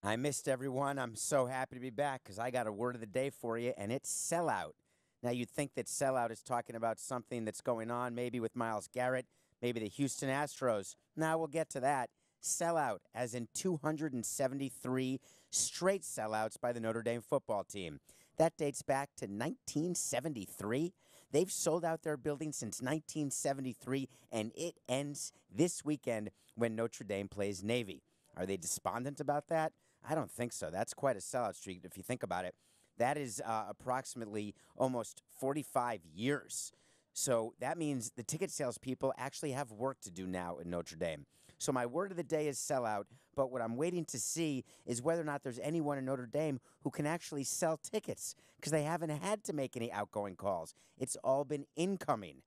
I missed everyone. I'm so happy to be back because I got a word of the day for you, and it's sellout. Now, you'd think that sellout is talking about something that's going on, maybe with Myles Garrett, maybe the Houston Astros. Now, we'll get to that. Sellout, as in 273 straight sellouts by the Notre Dame football team. That dates back to 1973. They've sold out their building since 1973, and it ends this weekend when Notre Dame plays Navy. Are they despondent about that? I don't think so. That's quite a sellout streak if you think about it. That is approximately almost 45 years. So that means the ticket sales people actually have work to do now in Notre Dame. So my word of the day is sellout, but what I'm waiting to see is whether or not there's anyone in Notre Dame who can actually sell tickets because they haven't had to make any outgoing calls. It's all been incoming.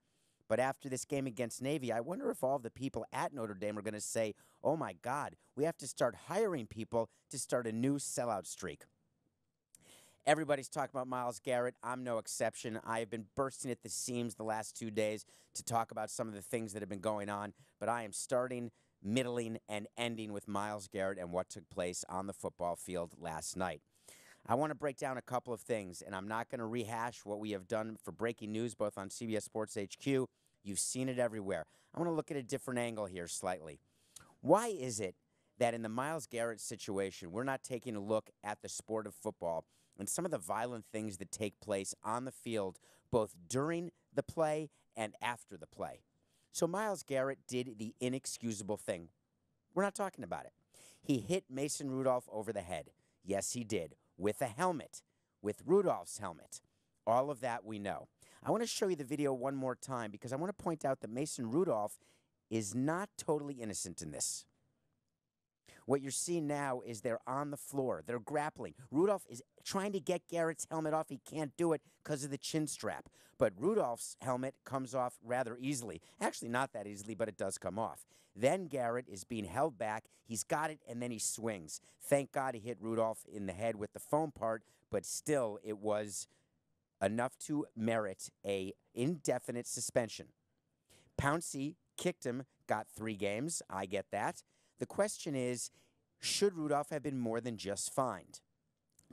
But after this game against Navy, I wonder if all of the people at Notre Dame are going to say, oh my God, we have to start hiring people to start a new sellout streak. Everybody's talking about Myles Garrett. I'm no exception. I have been bursting at the seams the last 2 days to talk about some of the things that have been going on, but I am starting, middling, and ending with Myles Garrett and what took place on the football field last night. I want to break down a couple of things, and I'm not going to rehash what we have done for breaking news, both on CBS Sports HQ. You've seen it everywhere. I want to look at a different angle here slightly. Why is it that in the Myles Garrett situation, we're not taking a look at the sport of football and some of the violent things that take place on the field, both during the play and after the play? So Myles Garrett did the inexcusable thing. We're not talking about it. He hit Mason Rudolph over the head. Yes, he did, with a helmet, with Rudolph's helmet. All of that we know. I want to show you the video one more time because I want to point out that Mason Rudolph is not totally innocent in this. What you're seeing now is they're on the floor. They're grappling. Rudolph is trying to get Garrett's helmet off. He can't do it because of the chin strap. But Rudolph's helmet comes off rather easily. Actually, not that easily, but it does come off. Then Garrett is being held back. He's got it, and then he swings. Thank God he hit Rudolph in the head with the foam part, but still it was enough to merit a indefinite suspension. Pouncey kicked him, got 3 games. I get that. The question is, should Rudolph have been more than just fined?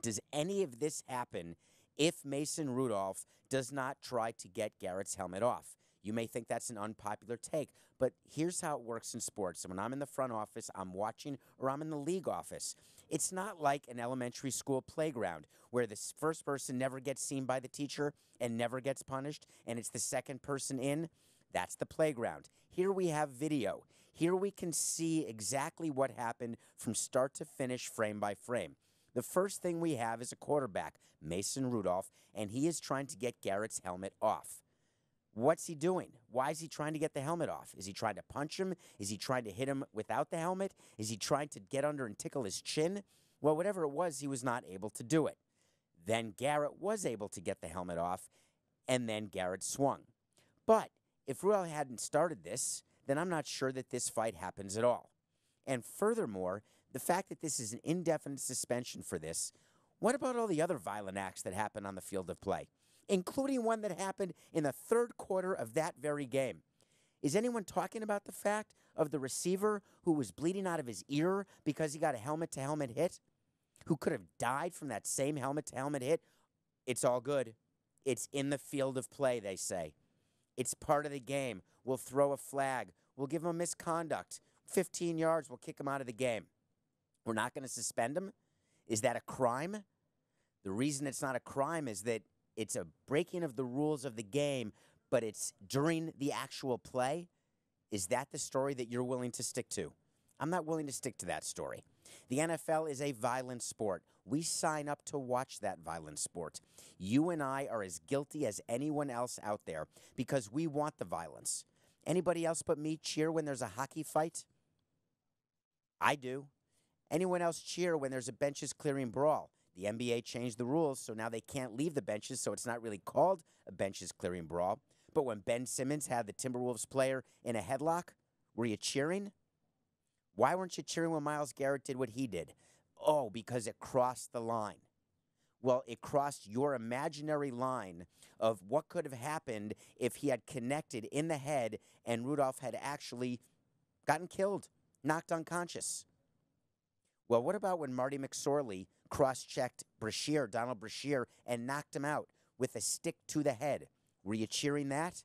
Does any of this happen if Mason Rudolph does not try to get Garrett's helmet off? You may think that's an unpopular take, but here's how it works in sports. So when I'm in the front office, I'm watching, or I'm in the league office. It's not like an elementary school playground where the first person never gets seen by the teacher and never gets punished, and it's the second person in. That's the playground. Here we have video. Here we can see exactly what happened from start to finish, frame by frame. The first thing we have is a quarterback, Mason Rudolph, and he is trying to get Garrett's helmet off. What's he doing? Why is he trying to get the helmet off? Is he trying to punch him? Is he trying to hit him without the helmet? Is he trying to get under and tickle his chin? Well, whatever it was, he was not able to do it. Then Garrett was able to get the helmet off, and then Garrett swung. But if Rudolph hadn't started this, then I'm not sure that this fight happens at all. And furthermore, the fact that this is an indefinite suspension for this, what about all the other violent acts that happen on the field of play, including one that happened in the third quarter of that very game? Is anyone talking about the fact of the receiver who was bleeding out of his ear because he got a helmet-to-helmet hit, who could have died from that same helmet-to-helmet hit? It's all good. It's in the field of play, they say. It's part of the game. We'll throw a flag. We'll give him a misconduct. 15 yards, we'll kick him out of the game. We're not going to suspend him? Is that a crime? The reason it's not a crime is that it's a breaking of the rules of the game, but it's during the actual play. Is that the story that you're willing to stick to? I'm not willing to stick to that story. The NFL is a violent sport. We sign up to watch that violent sport. You and I are as guilty as anyone else out there because we want the violence. Anybody else but me cheer when there's a hockey fight? I do. Anyone else cheer when there's a benches clearing brawl? The NBA changed the rules, so now they can't leave the benches, so it's not really called a benches clearing brawl. But when Ben Simmons had the Timberwolves player in a headlock, were you cheering? Why weren't you cheering when Myles Garrett did what he did? Oh, because it crossed the line. Well, it crossed your imaginary line of what could have happened if he had connected in the head and Rudolph had actually gotten killed, knocked unconscious. Well, what about when Marty McSorley cross-checked Donald Brashear, and knocked him out with a stick to the head? Were you cheering that?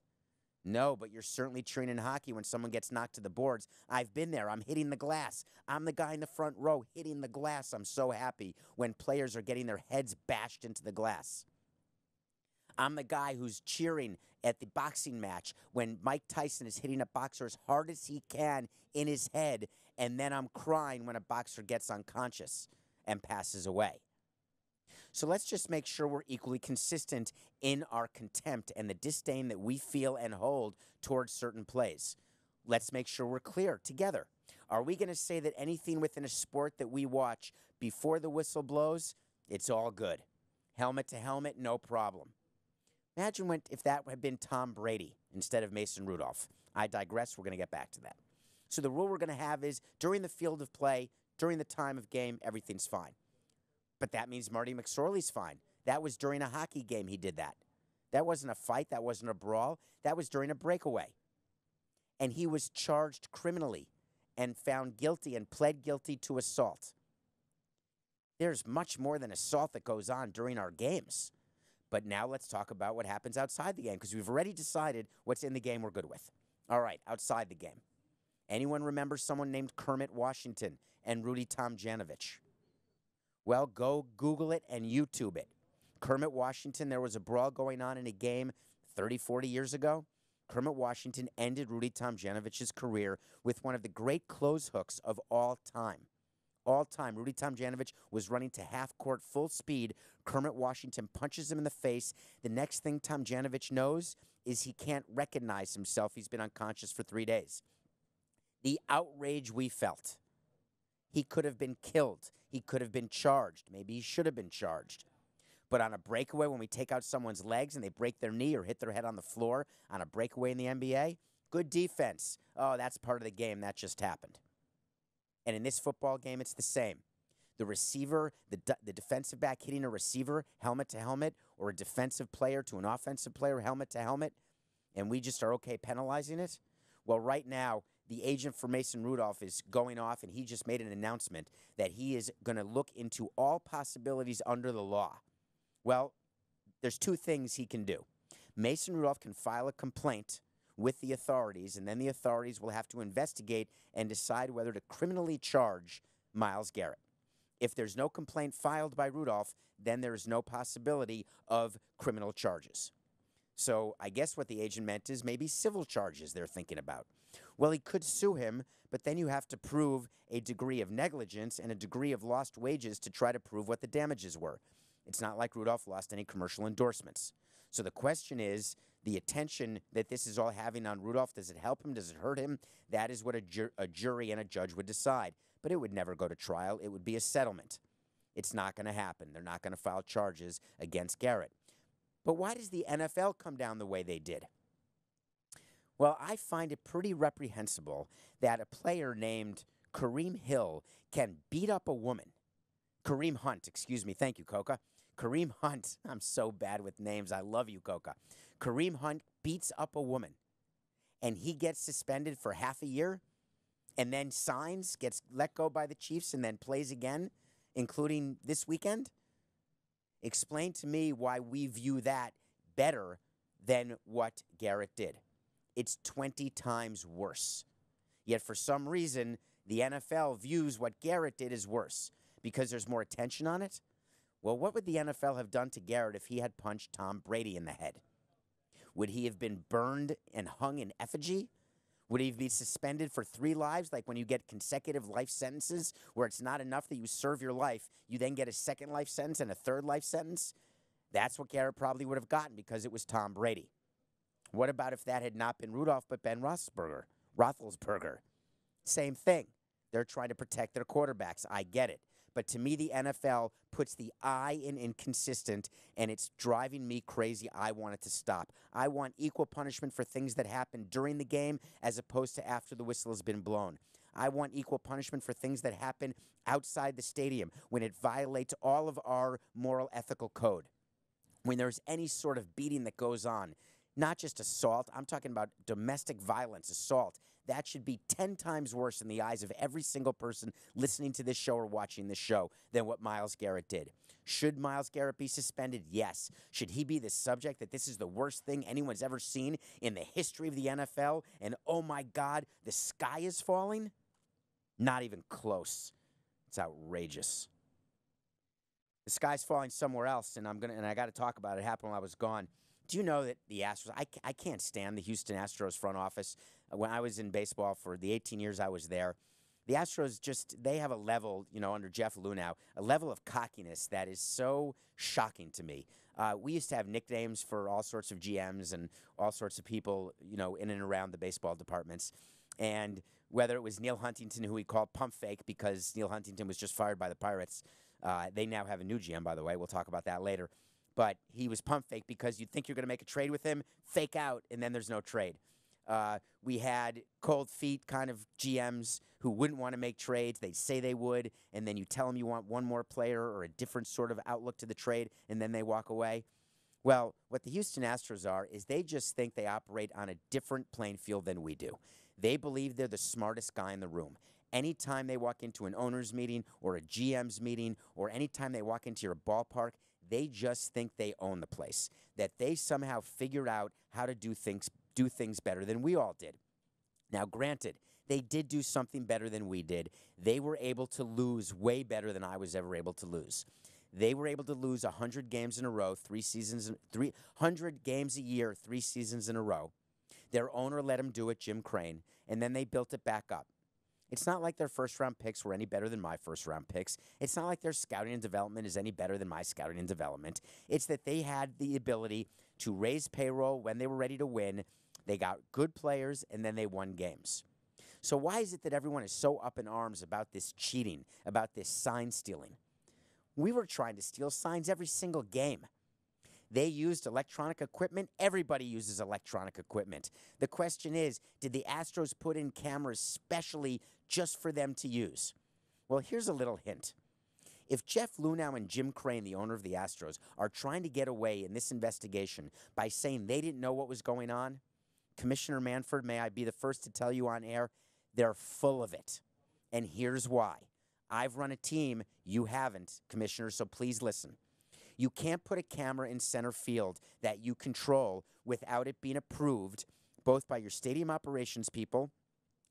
No, but you're certainly cheering in hockey when someone gets knocked to the boards. I've been there. I'm hitting the glass. I'm the guy in the front row hitting the glass. I'm so happy when players are getting their heads bashed into the glass. I'm the guy who's cheering at the boxing match when Mike Tyson is hitting a boxer as hard as he can in his head, and then I'm crying when a boxer gets unconscious and passes away. So let's just make sure we're equally consistent in our contempt and the disdain that we feel and hold towards certain plays. Let's make sure we're clear together. Are we going to say that anything within a sport that we watch before the whistle blows, it's all good? Helmet to helmet, no problem. Imagine if that had been Tom Brady instead of Mason Rudolph. I digress. We're going to get back to that. So the rule we're going to have is during the field of play, during the time of game, everything's fine. But that means Marty McSorley's fine. That was during a hockey game he did that. That wasn't a fight. That wasn't a brawl. That was during a breakaway. And he was charged criminally and found guilty and pled guilty to assault. There's much more than assault that goes on during our games. But now let's talk about what happens outside the game, because we've already decided what's in the game we're good with. All right, outside the game. Anyone remember someone named Kermit Washington and Rudy Tomjanovich? Well, go Google it and YouTube it. Kermit Washington, there was a brawl going on in a game 30, 40 years ago. Kermit Washington ended Rudy Tomjanovich's career with one of the great close hooks of all time. All time, Rudy Tomjanovich was running to half court full speed. Kermit Washington punches him in the face. The next thing Tomjanovich knows is he can't recognize himself. He's been unconscious for 3 days. The outrage we felt. He could have been killed. He could have been charged. Maybe he should have been charged. But on a breakaway, when we take out someone's legs and they break their knee or hit their head on the floor on a breakaway in the NBA, good defense. Oh, that's part of the game. That just happened. And in this football game, it's the same. The receiver, the defensive back hitting a receiver helmet to helmet, or a defensive player to an offensive player helmet to helmet, and we just are okay penalizing it? Well, right now, the agent for Mason Rudolph is going off, and he just made an announcement that he is going to look into all possibilities under the law. Well, there's two things he can do. Mason Rudolph can file a complaint with the authorities, and then the authorities will have to investigate and decide whether to criminally charge Myles Garrett. If there's no complaint filed by Rudolph, then there is no possibility of criminal charges. So I guess what the agent meant is maybe civil charges they're thinking about. Well, he could sue him, but then you have to prove a degree of negligence and a degree of lost wages to try to prove what the damages were. It's not like Rudolph lost any commercial endorsements. So the question is, the attention that this is all having on Rudolph, does it help him? Does it hurt him? That is what a jury and a judge would decide. But it would never go to trial. It would be a settlement. It's not going to happen. They're not going to file charges against Garrett. But why does the NFL come down the way they did? Well, I find it pretty reprehensible that a player named Kareem Hill can beat up a woman. Kareem Hunt, excuse me. Thank you, Coca. Kareem Hunt. I'm so bad with names. I love you, Coca. Kareem Hunt beats up a woman, and he gets suspended for half a year, and then signs, gets let go by the Chiefs, and then plays again, including this weekend? Explain to me why we view that better than what Garrett did. It's 20 times worse. Yet for some reason, the NFL views what Garrett did as worse because there's more attention on it. Well, what would the NFL have done to Garrett if he had punched Tom Brady in the head? Would he have been burned and hung in effigy? Would he be suspended for 3 lives, like when you get consecutive life sentences, where it's not enough that you serve your life, you then get a second life sentence and a third life sentence? That's what Garrett probably would have gotten because it was Tom Brady. What about if that had not been Rudolph but Ben Roethlisberger? Same thing. They're trying to protect their quarterbacks. I get it. But to me, the NFL puts the I in inconsistent, and it's driving me crazy. I want it to stop. I want equal punishment for things that happen during the game as opposed to after the whistle has been blown. I want equal punishment for things that happen outside the stadium when it violates all of our moral ethical code. When there's any sort of beating that goes on, not just assault. I'm talking about domestic violence, assault. that should be 10 times worse in the eyes of every single person listening to this show or watching this show than what Myles Garrett did. Should Myles Garrett be suspended? Yes. Should he be the subject that this is the worst thing anyone's ever seen in the history of the NFL? And oh my God, the sky is falling? Not even close. It's outrageous. The sky's falling somewhere else, and I got to talk about it. It happened while I was gone. Do you know that the Astros, I can't stand the Houston Astros front office. When I was in baseball for the 18 years I was there, the Astros they have a level, under Jeff Lunau, a level of cockiness that is so shocking to me. We used to have nicknames for all sorts of GMs and all sorts of people, in and around the baseball departments. And whether it was Neil Huntington, who we called Pump Fake because Neil Huntington was just fired by the Pirates. They now have a new GM, by the way. We'll talk about that later. But he was Pump Fake because you'd think you're going to make a trade with him, fake out, and then there's no trade. We had cold feet kind of GMs who wouldn't want to make trades. They'd say they would, and then you tell them you want one more player or a different sort of outlook to the trade, and then they walk away. Well, what the Houston Astros are is they just think they operate on a different playing field than we do. They believe they're the smartest guy in the room. Anytime they walk into an owner's meeting or a GM's meeting or anytime they walk into your ballpark, they just think they own the place, that they somehow figured out how to do things better than we all did. Now, granted, they did do something better than we did. They were able to lose way better than I was ever able to lose. They were able to lose 100 games in a row, 300 games a year, 3 seasons in a row. Their owner let them do it, Jim Crane, and then they built it back up. It's not like their first-round picks were any better than my first-round picks. It's not like their scouting and development is any better than my scouting and development. It's that they had the ability to raise payroll when they were ready to win. They got good players, and then they won games. So why is it that everyone is so up in arms about this cheating, about this sign stealing? We were trying to steal signs every single game. They used electronic equipment. Everybody uses electronic equipment. The question is, did the Astros put in cameras specially just for them to use? Well, here's a little hint. If Jeff Lunau and Jim Crane, the owner of the Astros, are trying to get away in this investigation by saying they didn't know what was going on, Commissioner Manford, may I be the first to tell you on air, they're full of it. And here's why. I've run a team. You haven't, Commissioner, so please listen. You can't put a camera in center field that you control without it being approved both by your stadium operations people,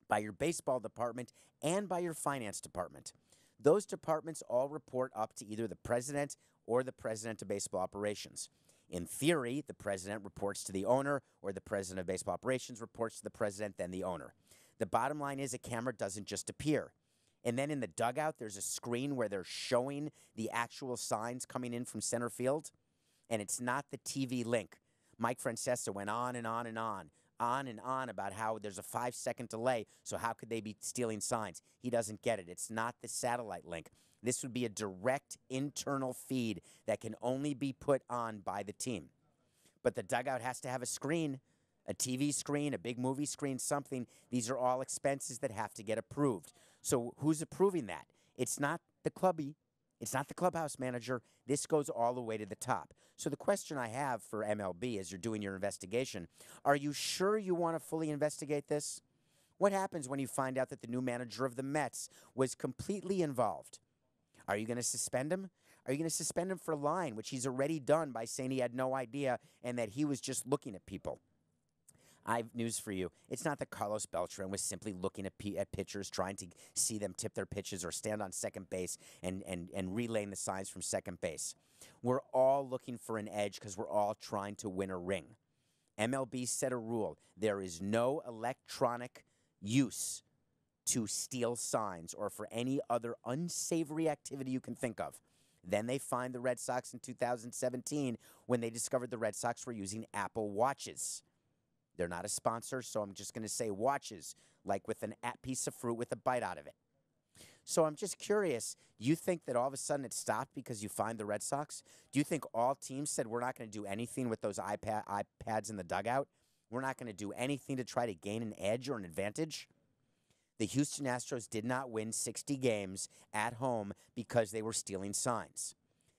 by your baseball department, and by your finance department. Those departments all report up to either the president or the president of baseball operations. In theory, the president reports to the owner, or the president of baseball operations reports to the president, then the owner. The bottom line is a camera doesn't just appear. And then in the dugout, there's a screen where they're showing the actual signs coming in from center field, and it's not the TV link. Mike Francesa went on and on and on about how there's a 5-second delay, so how could they be stealing signs? He doesn't get it. It's not the satellite link. This would be a direct internal feed that can only be put on by the team. But the dugout has to have a screen, a TV screen, a big movie screen, something. These are all expenses that have to get approved. So who's approving that? It's not the clubby. It's not the clubhouse manager. This goes all the way to the top. So the question I have for MLB as you're doing your investigation, are you sure you want to fully investigate this? What happens when you find out that the new manager of the Mets was completely involved? Are you going to suspend him? Are you going to suspend him for lying, which he's already done by saying he had no idea and that he was just looking at people? I have news for you. It's not that Carlos Beltran was simply looking at pitchers, trying to see them tip their pitches or stand on second base and relaying the signs from second base. We're all looking for an edge because we're all trying to win a ring. MLB set a rule. There is no electronic use to steal signs or for any other unsavory activity you can think of. Then they fined the Red Sox in 2017 when they discovered the Red Sox were using Apple Watches. They're not a sponsor, so I'm just going to say watches, like with a piece of fruit with a bite out of it. So I'm just curious, do you think that all of a sudden it stopped because you fined the Red Sox? Do you think all teams said we're not going to do anything with those iPads in the dugout? We're not going to do anything to try to gain an edge or an advantage? The Houston Astros did not win 60 games at home because they were stealing signs.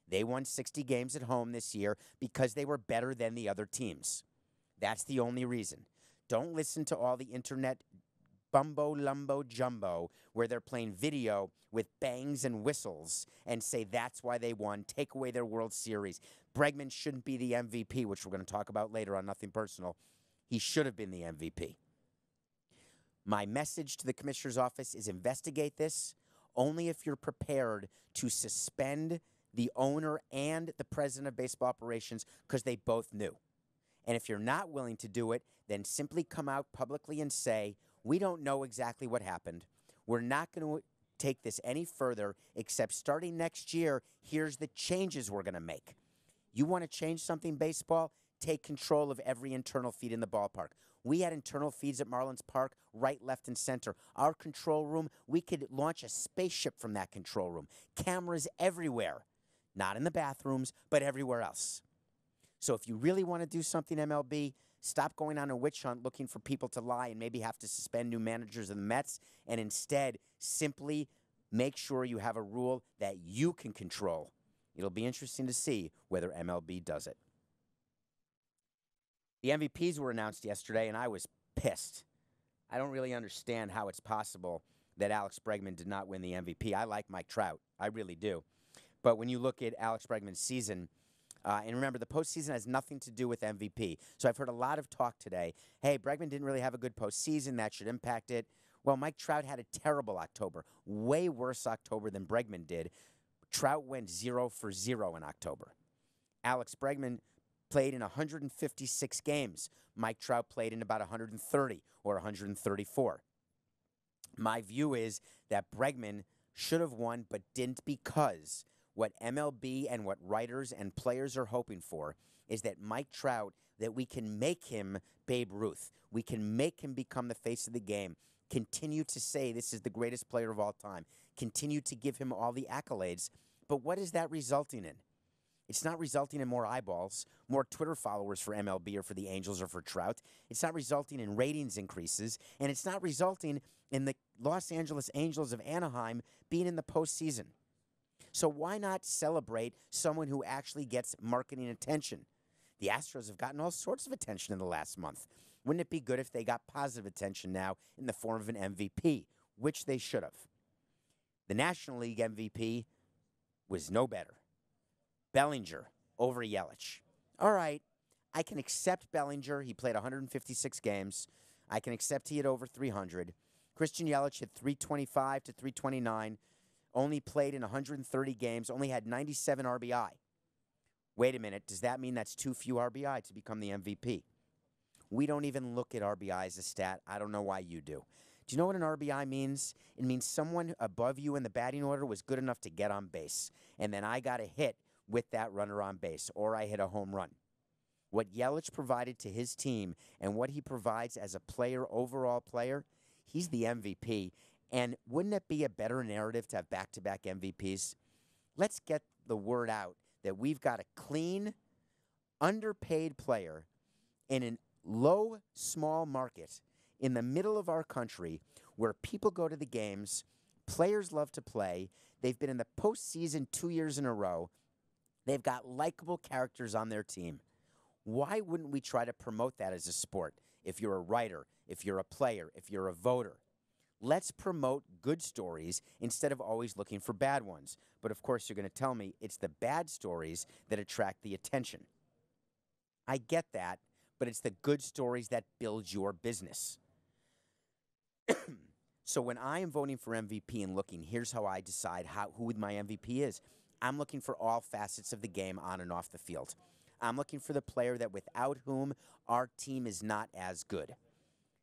They won 60 games at home this year because they were better than the other teams. That's the only reason. Don't listen to all the internet bumbo lumbo jumbo where they're playing video with bangs and whistles and say that's why they won, take away their World Series. Bregman shouldn't be the MVP, which we're going to talk about later on Nothing Personal. He should have been the MVP. My message to the commissioner's office is investigate this only if you're prepared to suspend the owner and the president of baseball operations because they both knew. And if you're not willing to do it, then simply come out publicly and say, we don't know exactly what happened. We're not going to take this any further except starting next year, here's the changes we're going to make. You want to change something, baseball? Take control of every internal feed in the ballpark. We had internal feeds at Marlins Park, right, left, and center. Our control room, we could launch a spaceship from that control room. Cameras everywhere. Not in the bathrooms, but everywhere else. So if you really want to do something, MLB, stop going on a witch hunt looking for people to lie and maybe have to suspend new managers in the Mets, and instead simply make sure you have a rule that you can control. It'll be interesting to see whether MLB does it. The MVPs were announced yesterday, and I was pissed. I don't really understand how it's possible that Alex Bregman did not win the MVP. I like Mike Trout. I really do. But when you look at Alex Bregman's season, and remember, the postseason has nothing to do with MVP. So I've heard a lot of talk today. Hey, Bregman didn't really have a good postseason. That should impact it. Well, Mike Trout had a terrible October, way worse October than Bregman did. Trout went 0 for 0 in October. Alex Bregman played in 156 games. Mike Trout played in about 130 or 134. My view is that Bregman should have won but didn't because what MLB and what writers and players are hoping for is that Mike Trout, that we can make him Babe Ruth. We can make him become the face of the game. Continue to say this is the greatest player of all time. Continue to give him all the accolades. But what is that resulting in? It's not resulting in more eyeballs, more Twitter followers for MLB or for the Angels or for Trout. It's not resulting in ratings increases, and it's not resulting in the Los Angeles Angels of Anaheim being in the postseason. So why not celebrate someone who actually gets marketing attention? The Astros have gotten all sorts of attention in the last month. Wouldn't it be good if they got positive attention now in the form of an MVP, which they should have? The National League MVP was no better. Bellinger over Yelich. All right, I can accept Bellinger. He played 156 games. I can accept he had over 300. Christian Yelich hit 325 to 329. Only played in 130 games. Only had 97 RBI. Wait a minute. Does that mean that's too few RBI to become the MVP? We don't even look at RBI as a stat. I don't know why you do. Do you know what an RBI means? It means someone above you in the batting order was good enough to get on base. And then I got a hit with that runner on base, or I hit a home run. What Yelich provided to his team and what he provides as a player, overall player, he's the MVP. And wouldn't it be a better narrative to have back-to-back MVPs? Let's get the word out that we've got a clean, underpaid player in a low, small market in the middle of our country where people go to the games, players love to play, they've been in the postseason 2 years in a row, they've got likable characters on their team. Why wouldn't we try to promote that as a sport? If you're a writer, if you're a player, if you're a voter. Let's promote good stories instead of always looking for bad ones. But of course, you're going to tell me it's the bad stories that attract the attention. I get that, but it's the good stories that build your business. So when I am voting for MVP and looking, here's how I decide who my MVP is. I'm looking for all facets of the game on and off the field. I'm looking for the player that without whom our team is not as good.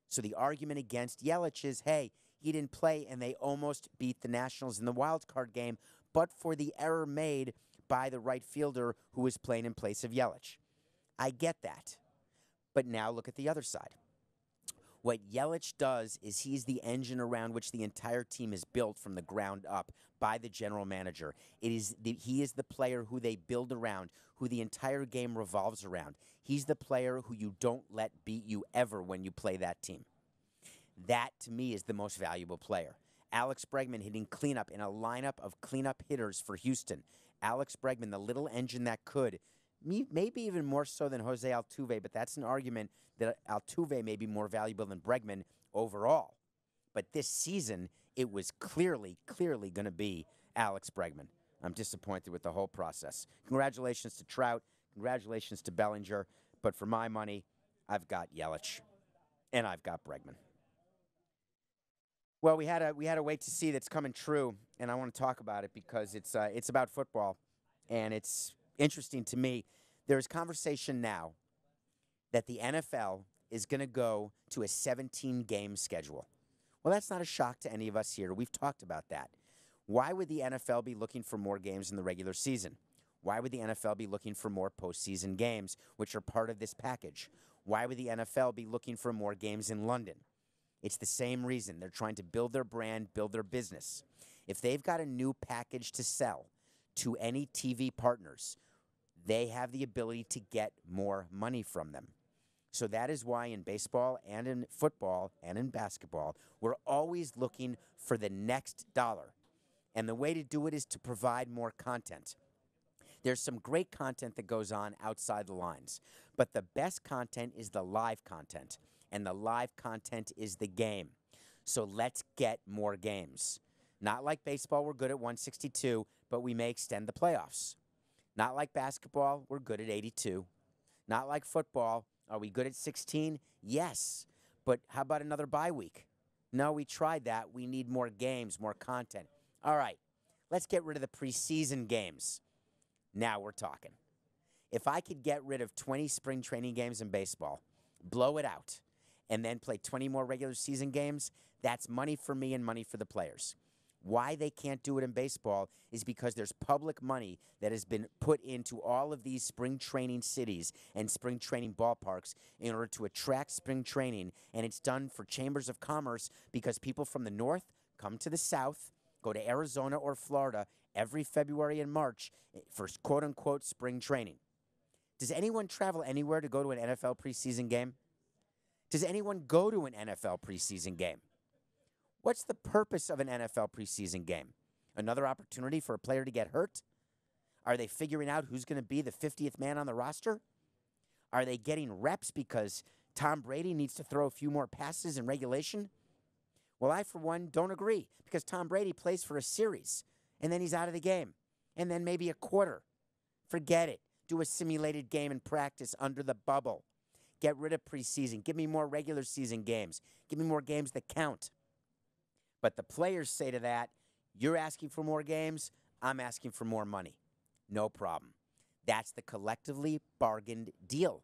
So the argument against Yelich is, hey, he didn't play and they almost beat the Nationals in the wild card game, but for the error made by the right fielder who was playing in place of Yelich. I get that. But now look at the other side. What Yelich does is he's the engine around which the entire team is built from the ground up by the general manager. He is the player who they build around, who the entire game revolves around. He's the player who you don't let beat you ever when you play that team. That, to me, is the most valuable player. Alex Bregman hitting cleanup in a lineup of cleanup hitters for Houston. Alex Bregman, the little engine that could, maybe even more so than Jose Altuve, but that's an argument that Altuve may be more valuable than Bregman overall. But this season, it was clearly going to be Alex Bregman. I'm disappointed with the whole process. Congratulations to Trout. Congratulations to Bellinger. But for my money, I've got Yelich, and I've got Bregman. Well, we had a wait to see that's coming true, and I want to talk about it because it's about football, and it's interesting to me. There's conversation now that the NFL is going to go to a 17-game schedule. Well, that's not a shock to any of us here. We've talked about that. Why would the NFL be looking for more games in the regular season? Why would the NFL be looking for more postseason games, which are part of this package? Why would the NFL be looking for more games in London? It's the same reason. They're trying to build their brand, build their business. If they've got a new package to sell to any TV partners, they have the ability to get more money from them. So that is why in baseball and in football and in basketball, we're always looking for the next dollar. And the way to do it is to provide more content. There's some great content that goes on outside the lines, but the best content is the live content, and the live content is the game. So let's get more games. Not like baseball, we're good at 162, but we may extend the playoffs. Not like basketball, we're good at 82. Not like football, are we good at 16? Yes, but how about another bye week? No, we tried that. We need more games, more content. All right, let's get rid of the preseason games. Now we're talking. If I could get rid of 20 spring training games in baseball, blow it out, and then play 20 more regular season games, that's money for me and money for the players. Why they can't do it in baseball is because there's public money that has been put into all of these spring training cities and spring training ballparks in order to attract spring training, and it's done for chambers of commerce because people from the north come to the south, go to Arizona or Florida every February and March for quote-unquote spring training. Does anyone travel anywhere to go to an NFL preseason game? Does anyone go to an NFL preseason game? What's the purpose of an NFL preseason game? Another opportunity for a player to get hurt? Are they figuring out who's going to be the 50th man on the roster? Are they getting reps because Tom Brady needs to throw a few more passes in regulation? Well, I, for one, don't agree because Tom Brady plays for a series, and then he's out of the game, and then maybe a quarter. Forget it. Do a simulated game in practice under the bubble. Get rid of preseason. Give me more regular season games. Give me more games that count. But the players say to that, you're asking for more games, I'm asking for more money. No problem. That's the collectively bargained deal.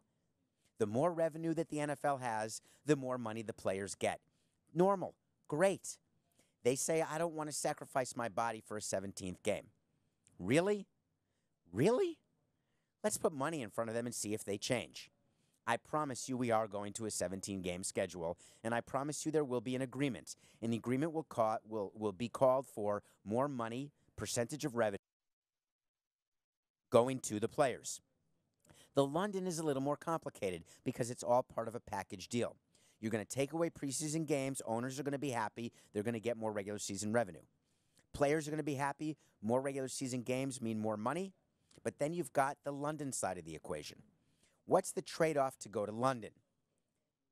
The more revenue that the NFL has, the more money the players get. Normal. Great. They say, I don't want to sacrifice my body for a 17th game. Really? Really? Let's put money in front of them and see if they change. I promise you we are going to a 17-game schedule, and I promise you there will be an agreement. And the agreement will be called for more money, percentage of revenue, going to the players. The London is a little more complicated because it's all part of a package deal. You're going to take away preseason games. Owners are going to be happy. They're going to get more regular season revenue. Players are going to be happy. More regular season games mean more money. But then you've got the London side of the equation. What's the trade-off to go to London?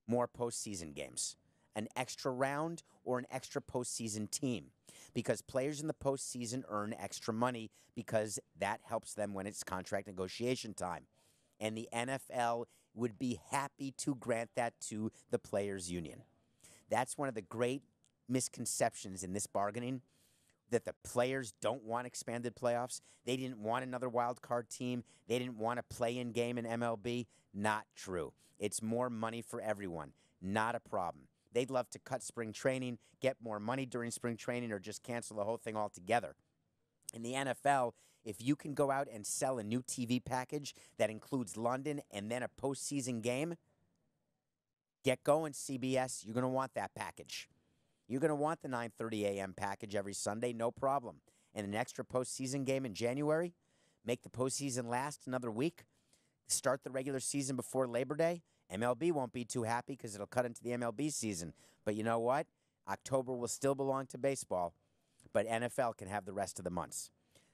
More postseason games. An extra round or an extra postseason team. Because players in the postseason earn extra money because that helps them when it's contract negotiation time. And the NFL would be happy to grant that to the players' union. That's one of the great misconceptions in this bargaining, that the players don't want expanded playoffs. They didn't want another wild card team. They didn't want a play-in game in MLB. Not true. It's more money for everyone. Not a problem. They'd love to cut spring training, get more money during spring training, or just cancel the whole thing altogether. In the NFL, if you can go out and sell a new TV package that includes London and then a postseason game, get going, CBS. You're going to want that package. You're going to want the 9:30 a.m. package every Sunday, no problem. And an extra postseason game in January, make the postseason last another week, start the regular season before Labor Day. MLB won't be too happy because it'll cut into the MLB season. But you know what? October will still belong to baseball, but NFL can have the rest of the months.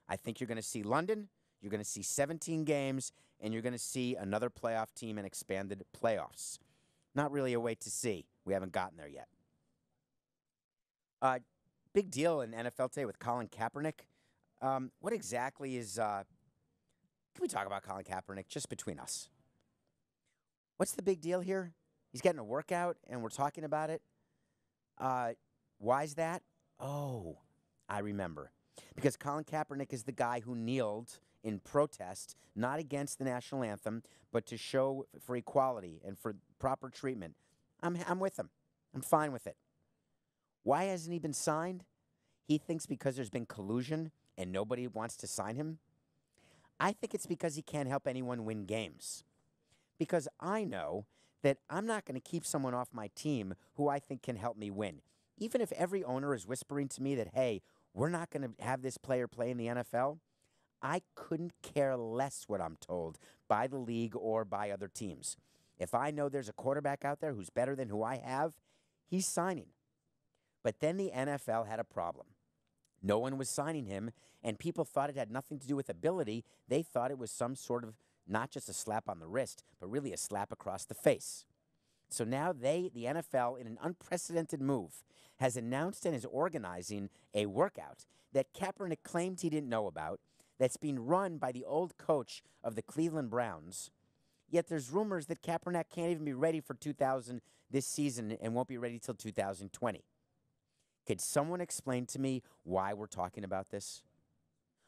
I think you're going to see London, you're going to see 17 games, and you're going to see another playoff team and expanded playoffs. Not really a wait to see. We haven't gotten there yet. Uh, Big deal in NFL today with Colin Kaepernick. What exactly is? Can we talk about Colin Kaepernick just between us? What's the big deal here? He's getting a workout, and we're talking about it. Why is that? Oh, I remember. Because Colin Kaepernick is the guy who kneeled in protest, not against the national anthem, but to show for equality and for proper treatment. I'm with him. I'm fine with it. Why hasn't he been signed? He thinks because there's been collusion and nobody wants to sign him. I think it's because he can't help anyone win games. Because I know that I'm not going to keep someone off my team who I think can help me win. Even if every owner is whispering to me that, hey, we're not going to have this player play in the NFL, I couldn't care less what I'm told by the league or by other teams. If I know there's a quarterback out there who's better than who I have, he's signing. But then the NFL had a problem. No one was signing him, and people thought it had nothing to do with ability. They thought it was some sort of not just a slap on the wrist, but really a slap across the face. So now the NFL, in an unprecedented move, has announced and is organizing a workout that Kaepernick claimed he didn't know about, that's being run by the old coach of the Cleveland Browns. Yet there's rumors that Kaepernick can't even be ready for 2000 this season and won't be ready till 2020. Could someone explain to me why we're talking about this?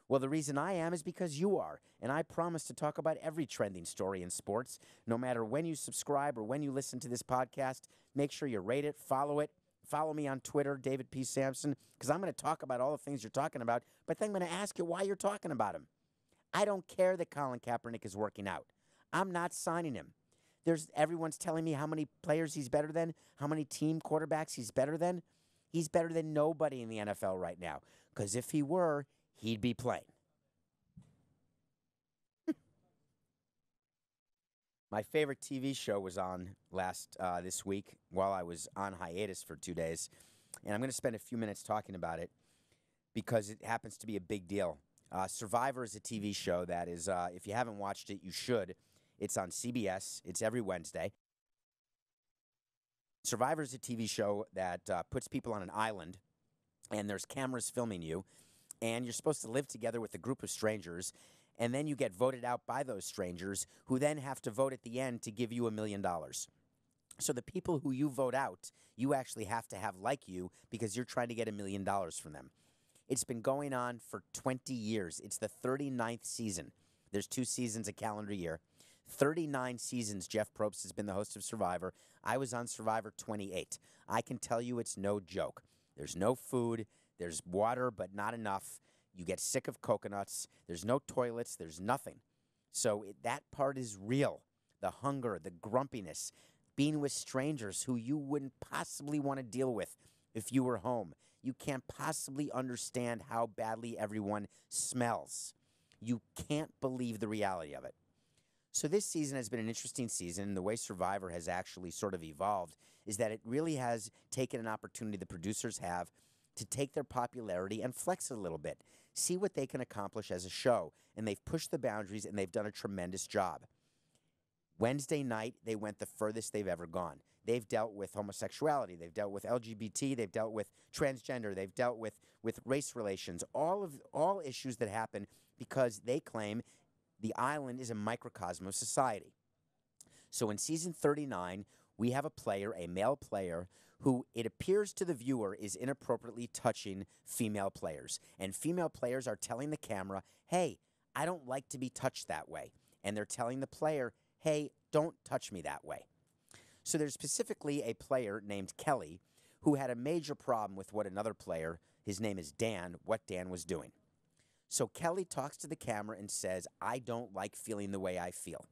Well, the reason I am is because you are, and I promise to talk about every trending story in sports, no matter when you subscribe or when you listen to this podcast. Make sure you rate it, follow it. Follow me on Twitter, David P. Samson, because I'm going to talk about all the things you're talking about, but then I'm going to ask you why you're talking about him. I don't care that Colin Kaepernick is working out. I'm not signing him. Everyone's telling me how many players he's better than, how many team quarterbacks he's better than. He's better than nobody in the NFL right now, because if he were, he'd be playing. My favorite TV show was on this week while I was on hiatus for 2 days, and I'm going to spend a few minutes talking about it because it happens to be a big deal. Survivor is a TV show that is, if you haven't watched it, you should. It's on CBS. It's every Wednesday. Survivor is a TV show that puts people on an island, and there's cameras filming you, and you're supposed to live together with a group of strangers, and then you get voted out by those strangers who then have to vote at the end to give you $1 million. So the people who you vote out, you actually have to have like you because you're trying to get $1 million from them. It's been going on for 20 years. It's the 39th season. There's 2 seasons a calendar year. 39 seasons Jeff Probst has been the host of Survivor. I was on Survivor 28. I can tell you it's no joke. There's no food. There's water, but not enough. You get sick of coconuts. There's no toilets. There's nothing. So that part is real. The hunger, the grumpiness, being with strangers who you wouldn't possibly want to deal with if you were home. You can't possibly understand how badly everyone smells. You can't believe the reality of it. So this season has been an interesting season. The way Survivor has actually sort of evolved is that it really has taken an opportunity the producers have to take their popularity and flex it a little bit, see what they can accomplish as a show. And they've pushed the boundaries, and they've done a tremendous job. Wednesday night, they went the furthest they've ever gone. They've dealt with homosexuality. They've dealt with LGBT. They've dealt with transgender. They've dealt with race relations, all issues that happen because they claim the island is a microcosm of society. So in season 39, we have a player, a male player, who it appears to the viewer is inappropriately touching female players. And female players are telling the camera, hey, I don't like to be touched that way. And they're telling the player, hey, don't touch me that way. So there's specifically a player named Kelly who had a major problem with what another player, his name is Dan, what Dan was doing. So Kelly talks to the camera and says, I don't like feeling the way I feel.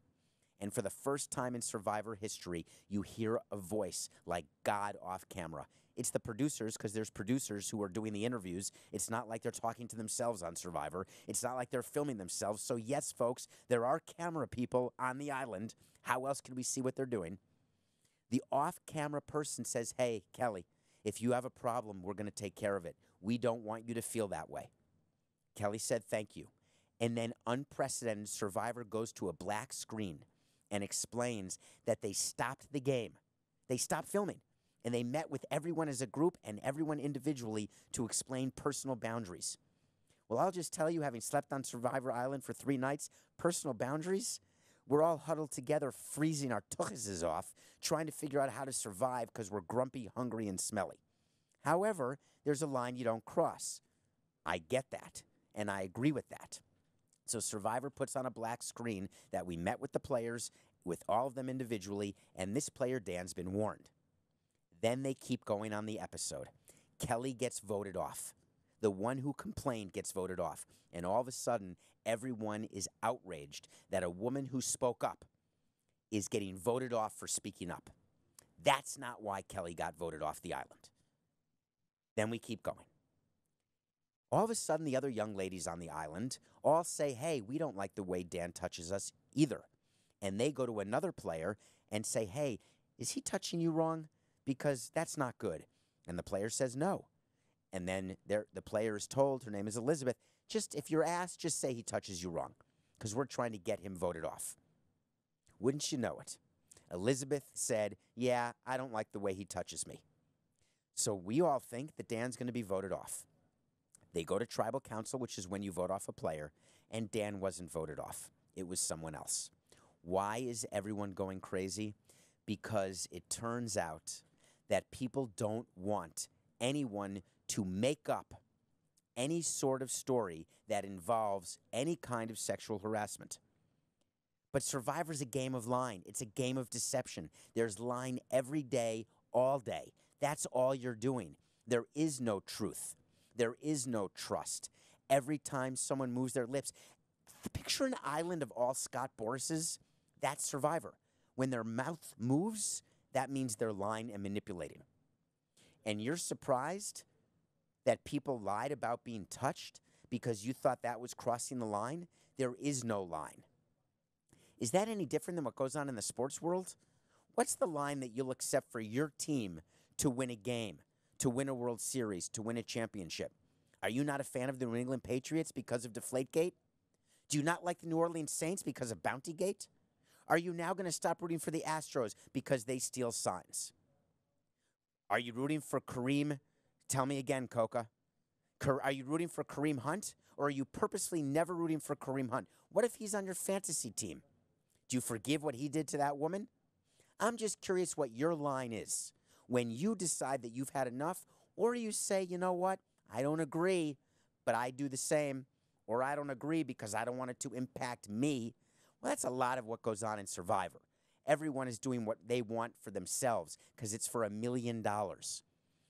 And for the first time in Survivor history, you hear a voice like God off camera. It's the producers, because there's producers who are doing the interviews. It's not like they're talking to themselves on Survivor. It's not like they're filming themselves. So yes, folks, there are camera people on the island. How else can we see what they're doing? The off-camera person says, hey, Kelly, if you have a problem, we're going to take care of it. We don't want you to feel that way. Kelly said, thank you. And then unprecedented, Survivor goes to a black screen and explains that they stopped the game. They stopped filming. And they met with everyone as a group and everyone individually to explain personal boundaries. Well, I'll just tell you, having slept on Survivor Island for 3 nights, personal boundaries, we're all huddled together, freezing our tuchses off, trying to figure out how to survive because we're grumpy, hungry, and smelly. However, there's a line you don't cross. I get that, and I agree with that. So Survivor puts on a black screen that we met with the players, with all of them individually, and this player, Dan's been warned. Then they keep going on the episode. Kelly gets voted off. The one who complained gets voted off. And all of a sudden, everyone is outraged that a woman who spoke up is getting voted off for speaking up. That's not why Kelly got voted off the island. Then we keep going. All of a sudden, the other young ladies on the island all say, hey, we don't like the way Dan touches us either. And they go to another player and say, hey, is he touching you wrong? Because that's not good. And the player says no. And then the player is told, her name is Elizabeth, just if you're asked, just say he touches you wrong, because we're trying to get him voted off. Wouldn't you know it? Elizabeth said, yeah, I don't like the way he touches me. So we all think that Dan's going to be voted off. They go to tribal council, which is when you vote off a player, and Dan wasn't voted off. It was someone else. Why is everyone going crazy? Because it turns out that people don't want anyone to make up any sort of story that involves any kind of sexual harassment. But Survivor's a game of line. It's a game of deception. There's lying every day, all day. That's all you're doing. There is no truth. There is no trust. Every time someone moves their lips, picture an island of all Scott Borases. That's Survivor. When their mouth moves, that means they're lying and manipulating. And you're surprised that people lied about being touched because you thought that was crossing the line? There is no line. Is that any different than what goes on in the sports world? What's the line that you'll accept for your team to win a game, to win a World Series, to win a championship? Are you not a fan of the New England Patriots because of Deflategate? Do you not like the New Orleans Saints because of Bountygate? Are you now going to stop rooting for the Astros because they steal signs? Are you rooting for Kareem? Tell me again, Coca. Are you rooting for Kareem Hunt? Or are you purposely never rooting for Kareem Hunt? What if he's on your fantasy team? Do you forgive what he did to that woman? I'm just curious what your line is when you decide that you've had enough, or you say, you know what, I don't agree, but I do the same, or I don't agree because I don't want it to impact me. Well, that's a lot of what goes on in Survivor. Everyone is doing what they want for themselves because it's for $1 million.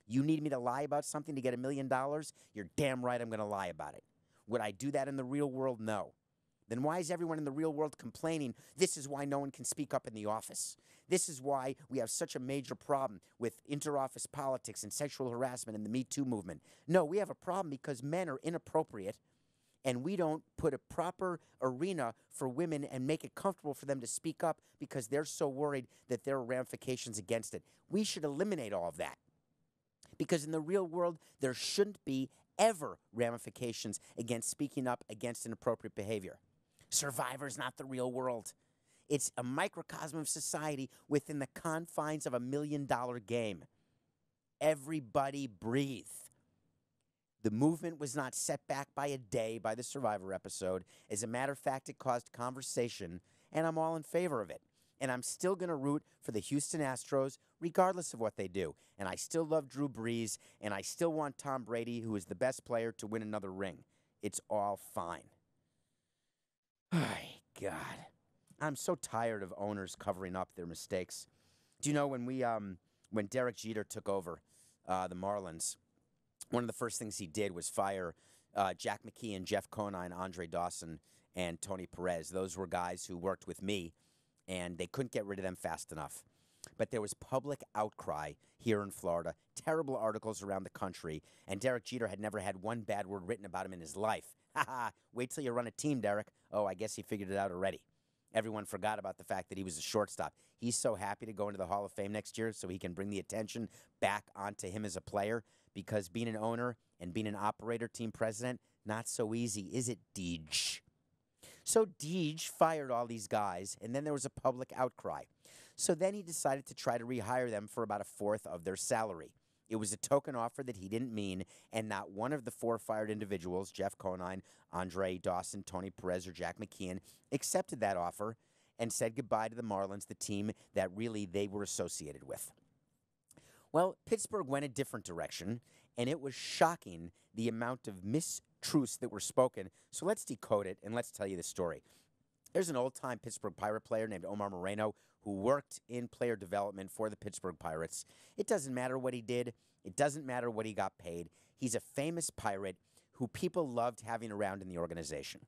You need me to lie about something to get $1 million? You're damn right I'm going to lie about it. Would I do that in the real world? No. Then why is everyone in the real world complaining, this is why no one can speak up in the office? This is why we have such a major problem with inter-office politics and sexual harassment and the Me Too movement. No, we have a problem because men are inappropriate and we don't put a proper arena for women and make it comfortable for them to speak up because they're so worried that there are ramifications against it. We should eliminate all of that. Because in the real world, there shouldn't be ever ramifications against speaking up against inappropriate behavior. Survivor's not the real world. It's a microcosm of society within the confines of $1 million game. Everybody breathe. The movement was not set back by a day by the Survivor episode. As a matter of fact, it caused conversation, and I'm all in favor of it. And I'm still going to root for the Houston Astros, regardless of what they do. And I still love Drew Brees, and I still want Tom Brady, who is the best player, to win another ring. It's all fine. My God. I'm so tired of owners covering up their mistakes. Do you know when Derek Jeter took over the Marlins, one of the first things he did was fire Jack McKee, Jeff Conine, Andre Dawson, and Tony Perez. Those were guys who worked with me, and they couldn't get rid of them fast enough. But there was public outcry here in Florida, terrible articles around the country, and Derek Jeter had never had one bad word written about him in his life. Ha ha, wait till you run a team, Derek. Oh, I guess he figured it out already. Everyone forgot about the fact that he was a shortstop. He's so happy to go into the Hall of Fame next year so he can bring the attention back onto him as a player, because being an owner and being an operator, team president, not so easy, is it, Deej? So Deej fired all these guys, and then there was a public outcry. So then he decided to try to rehire them for about a fourth of their salary. It was a token offer that he didn't mean, and not one of the 4 fired individuals, Jeff Conine, Andre Dawson, Tony Perez, or Jack McKeon, accepted that offer and said goodbye to the Marlins, the team that really they were associated with. Well, Pittsburgh went a different direction, and it was shocking the amount of mistruths that were spoken. So let's decode it, and let's tell you the story. There's an old-time Pittsburgh Pirate player named Omar Moreno who worked in player development for the Pittsburgh Pirates. It doesn't matter what he did. It doesn't matter what he got paid. He's a famous Pirate who people loved having around in the organization.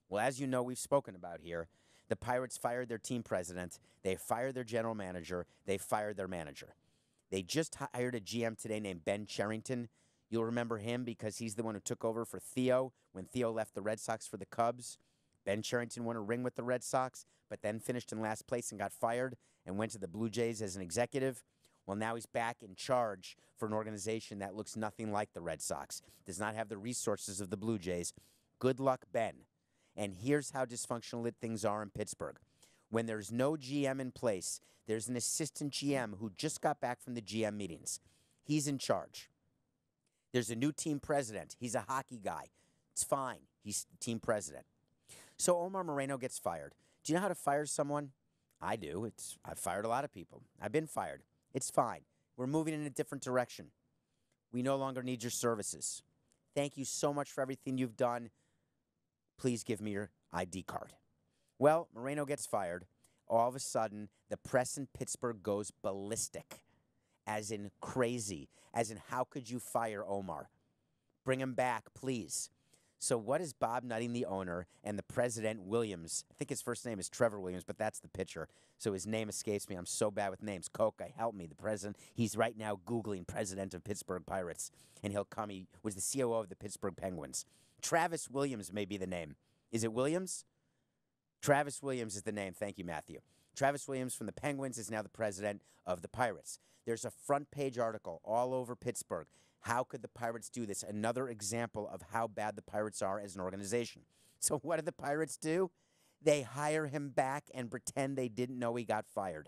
Well, as you know, we've spoken about here, the Pirates fired their team president. They fired their general manager. They fired their manager. They just hired a GM today named Ben Cherington. You'll remember him because he's the one who took over for Theo when Theo left the Red Sox for the Cubs. Ben Cherington won a ring with the Red Sox, but then finished in last place and got fired and went to the Blue Jays as an executive. Well, now he's back in charge for an organization that looks nothing like the Red Sox, does not have the resources of the Blue Jays. Good luck, Ben. And here's how dysfunctional things are in Pittsburgh. When there's no GM in place, there's an assistant GM who just got back from the GM meetings. He's in charge. There's a new team president. He's a hockey guy. It's fine. He's the team president. So Omar Moreno gets fired. Do you know how to fire someone? I do. I've fired a lot of people. I've been fired. It's fine. We're moving in a different direction. We no longer need your services. Thank you so much for everything you've done. Please give me your ID card. Well, Moreno gets fired. All of a sudden, the press in Pittsburgh goes ballistic, as in crazy, as in how could you fire Omar? Bring him back, please. So what is Bob Nutting, the owner, and the president, Williams? I think his first name is Trevor Williams, but that's the pitcher. So his name escapes me. I'm so bad with names. Coca, help me. The president, he's right now Googling president of Pittsburgh Pirates, and he'll come. He was the COO of the Pittsburgh Penguins. Travis Williams may be the name. Is it Williams? Travis Williams is the name. Thank you, Matthew. Travis Williams from the Penguins is now the president of the Pirates. There's a front page article all over Pittsburgh. How could the Pirates do this? Another example of how bad the Pirates are as an organization. So what do the Pirates do? They hire him back and pretend they didn't know he got fired.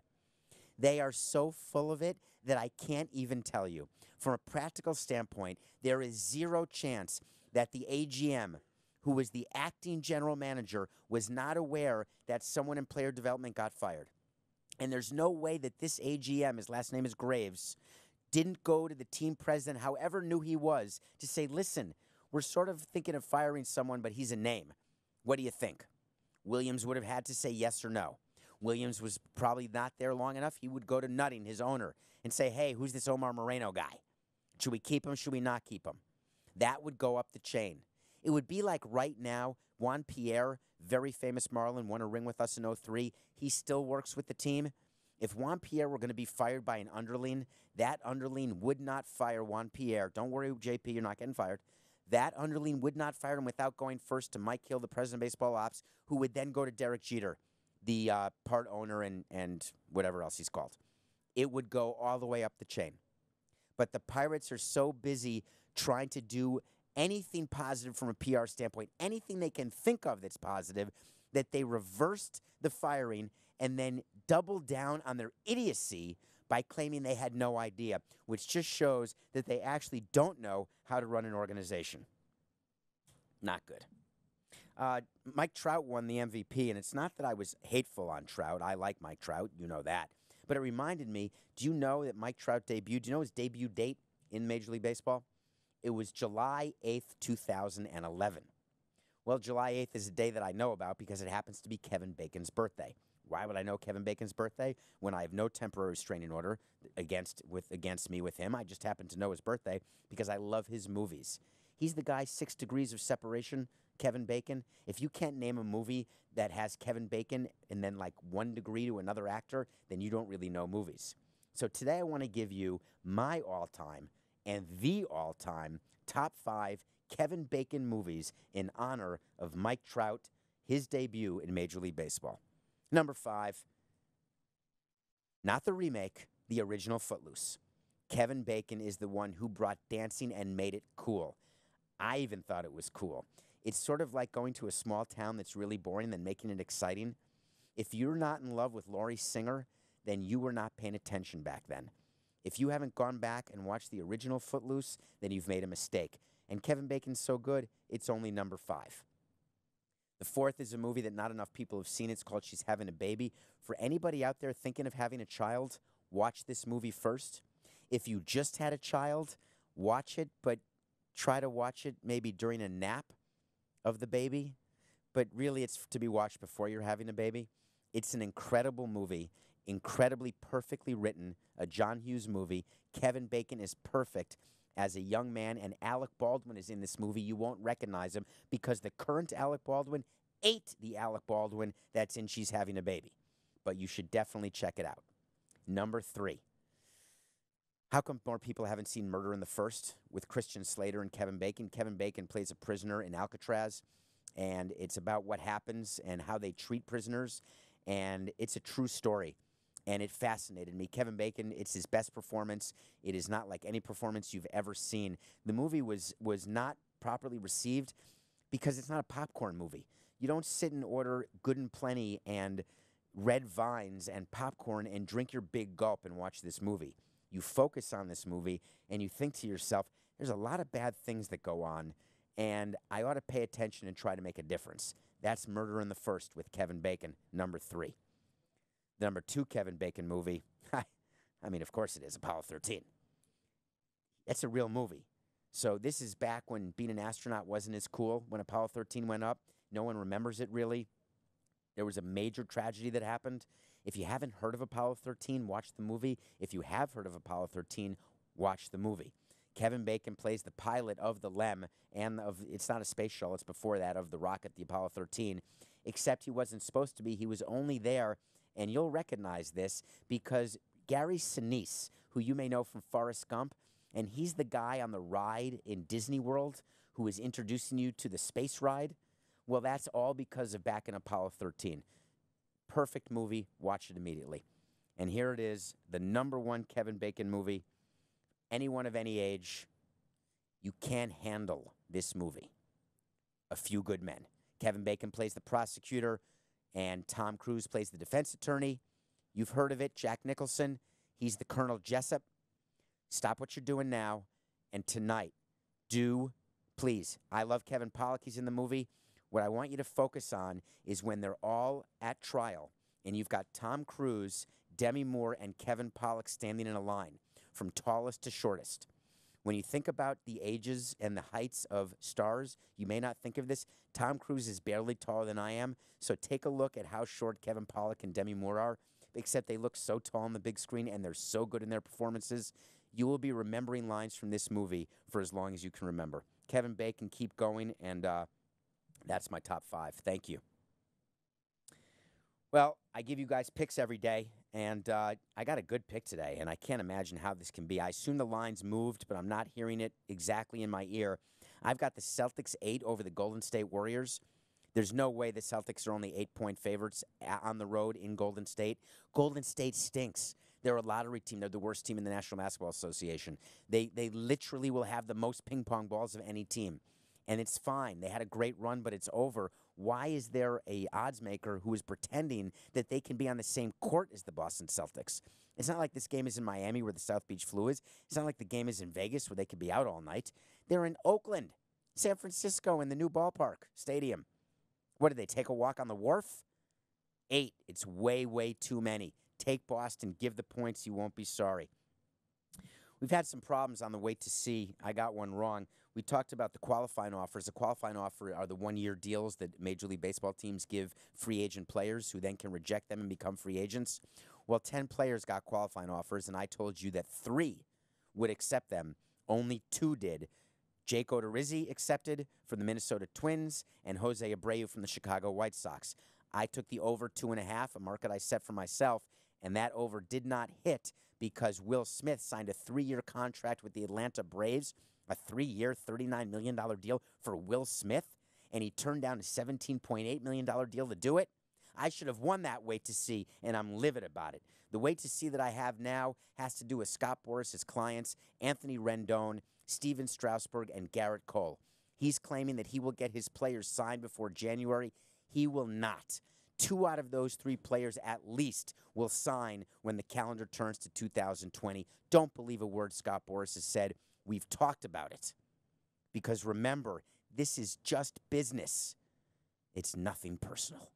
They are so full of it that I can't even tell you. From a practical standpoint, there is zero chance that the AGM, who was the acting general manager, was not aware that someone in player development got fired. And there's no way that this AGM, his last name is Graves, didn't go to the team president, however new he was, to say, listen, we're sort of thinking of firing someone, but he's a name. What do you think? Williams would have had to say yes or no. Williams was probably not there long enough. He would go to Nutting, his owner, and say, hey, who's this Omar Moreno guy? Should we keep him? Should we not keep him? That would go up the chain. It would be like right now, Juan Pierre, very famous Marlin, won a ring with us in 2003. He still works with the team. If Juan Pierre were going to be fired by an underling, that underling would not fire Juan Pierre. Don't worry, JP, you're not getting fired. That underling would not fire him without going first to Mike Hill, the president of baseball ops, who would then go to Derek Jeter, the part owner and whatever else he's called. It would go all the way up the chain. But the Pirates are so busy trying to do anything positive from a PR standpoint, anything they can think of that's positive, that they reversed the firing and then doubled down on their idiocy by claiming they had no idea, which just shows that they actually don't know how to run an organization. Not good. Mike Trout won the MVP, and it's not that I was hateful on Trout. I like Mike Trout. You know that. But it reminded me, do you know that Mike Trout debuted? Do you know his debut date in Major League Baseball? It was July 8th, 2011. Well, July 8th is a day that I know about because it happens to be Kevin Bacon's birthday. Why would I know Kevin Bacon's birthday when I have no temporary restraining order against me with him? I just happen to know his birthday because I love his movies. He's the guy, 6 Degrees of Separation, Kevin Bacon. If you can't name a movie that has Kevin Bacon and then like 1 degree to another actor, then you don't really know movies. So today I want to give you my all-time and the all-time top 5 Kevin Bacon movies in honor of Mike Trout, his debut in Major League Baseball. Number 5, not the remake, the original Footloose. Kevin Bacon is the one who brought dancing and made it cool. I even thought it was cool. It's sort of like going to a small town that's really boring and then making it exciting. If you're not in love with Laurie Singer, then you were not paying attention back then. If you haven't gone back and watched the original Footloose, then you've made a mistake. And Kevin Bacon's so good, it's only number 5. The 4th is a movie that not enough people have seen. It's called She's Having a Baby. For anybody out there thinking of having a child, watch this movie first. If you just had a child, watch it, but try to watch it maybe during a nap of the baby. But really, it's to be watched before you're having a baby. It's an incredible movie, incredibly perfectly written, a John Hughes movie. Kevin Bacon is perfect as a young man, and Alec Baldwin is in this movie. You won't recognize him because the current Alec Baldwin ate the Alec Baldwin that's in She's Having a Baby. But you should definitely check it out. Number 3. How come more people haven't seen Murder in the First with Christian Slater and Kevin Bacon? Kevin Bacon plays a prisoner in Alcatraz, and it's about what happens and how they treat prisoners, and it's a true story, and it fascinated me. Kevin Bacon, it's his best performance. It is not like any performance you've ever seen. The movie was not properly received because it's not a popcorn movie. You don't sit and order Good and Plenty and Red Vines and popcorn and drink your big gulp and watch this movie. You focus on this movie, and you think to yourself, there's a lot of bad things that go on, and I ought to pay attention and try to make a difference. That's Murder in the First with Kevin Bacon, number 3. The number 2 Kevin Bacon movie, I mean, of course it is, Apollo 13. That's a real movie. So this is back when being an astronaut wasn't as cool. When Apollo 13 went up, no one remembers it really. There was a major tragedy that happened. If you haven't heard of Apollo 13, watch the movie. If you have heard of Apollo 13, watch the movie. Kevin Bacon plays the pilot of the LEM, and it's not a space shuttle, it's before that, of the rocket, the Apollo 13, except he wasn't supposed to be. He was only there, and you'll recognize this, because Gary Sinise, who you may know from Forrest Gump, and he's the guy on the ride in Disney World who is introducing you to the space ride. Well, that's all because of back in Apollo 13. Perfect movie. Watch it immediately. And here it is, the number 1 Kevin Bacon movie. Anyone of any age, you can't handle this movie. A Few Good Men. Kevin Bacon plays the prosecutor, and Tom Cruise plays the defense attorney. You've heard of it, Jack Nicholson. He's the Colonel Jessup. Stop what you're doing now, and tonight, please. I love Kevin Pollak. He's in the movie. What I want you to focus on is when they're all at trial, and you've got Tom Cruise, Demi Moore, and Kevin Pollak standing in a line, from tallest to shortest. When you think about the ages and the heights of stars, you may not think of this. Tom Cruise is barely taller than I am, so take a look at how short Kevin Pollak and Demi Moore are, except they look so tall on the big screen, and they're so good in their performances. You will be remembering lines from this movie for as long as you can remember. Kevin Bacon, keep going, and that's my top 5. Thank you. Well, I give you guys picks every day, and I got a good pick today, and I can't imagine how this can be. I assume the lines moved, but I'm not hearing it exactly in my ear. I've got the Celtics 8 over the Golden State Warriors. There's no way the Celtics are only 8-point favorites on the road in Golden State. Golden State stinks. They're a lottery team. They're the worst team in the National Basketball Association. They literally will have the most ping pong balls of any team. And it's fine. They had a great run, but it's over. Why is there a odds maker who is pretending that they can be on the same court as the Boston Celtics? It's not like this game is in Miami where the South Beach Flu is. It's not like the game is in Vegas where they could be out all night. They're in Oakland, San Francisco, in the new ballpark stadium. What, did they take a walk on the wharf? 8. It's way, way too many. Take Boston. Give the points. You won't be sorry. We've had some problems on the wait to see. I got one wrong. We talked about the qualifying offers. The qualifying offer are the one-year deals that Major League Baseball teams give free agent players who then can reject them and become free agents. Well, 10 players got qualifying offers, and I told you that 3 would accept them. Only 2 did. Jake Odorizzi accepted from the Minnesota Twins, and Jose Abreu from the Chicago White Sox. I took the over 2.5, a market I set for myself, and that over did not hit because Will Smith signed a 3-year contract with the Atlanta Braves, a 3-year, $39 million deal for Will Smith, and he turned down a $17.8 million deal to do it. I should have won that wait to see, and I'm livid about it. The wait to see that I have now has to do with Scott Boras' clients, Anthony Rendon, Steven Strasburg, and Garrett Cole. He's claiming that he will get his players signed before January. He will not. 2 out of those 3 players at least will sign when the calendar turns to 2020. Don't believe a word Scott Boras has said. We've talked about it. Because remember, this is just business. It's nothing personal.